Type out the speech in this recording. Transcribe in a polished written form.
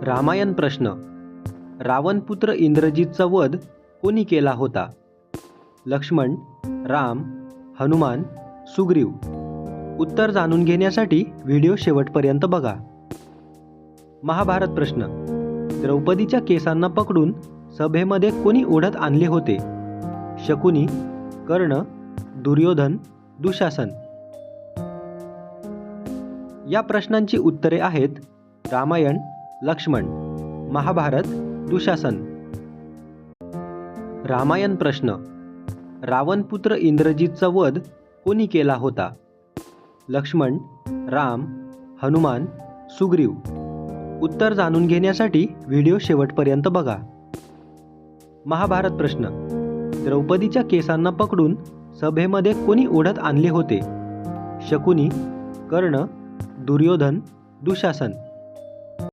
रामायण प्रश्न. रावणपुत्र इंद्रजितचा वध कोणी केला होता? लक्ष्मण, राम, हनुमान, सुग्रीव. उत्तर जाणून घेण्यासाठी व्हिडिओ शेवटपर्यंत बघा. महाभारत प्रश्न. द्रौपदीच्या केसांना पकडून सभेमध्ये कोणी ओढत आणले होते? शकुनी, कर्ण, दुर्योधन, दुशासन. या प्रश्नांची उत्तरे आहेत रामायण लक्ष्मण, महाभारत दुशासन. रामायण प्रश्न. रावणपुत्र इंद्रजितचा वध कोणी केला होता? लक्ष्मण, राम, हनुमान, सुग्रीव. उत्तर जाणून घेण्यासाठी व्हिडिओ शेवटपर्यंत बघा. महाभारत प्रश्न. द्रौपदीच्या केसांना पकडून सभेमध्ये कोणी ओढत आणले होते? शकुनी, कर्ण, दुर्योधन, दुशासन.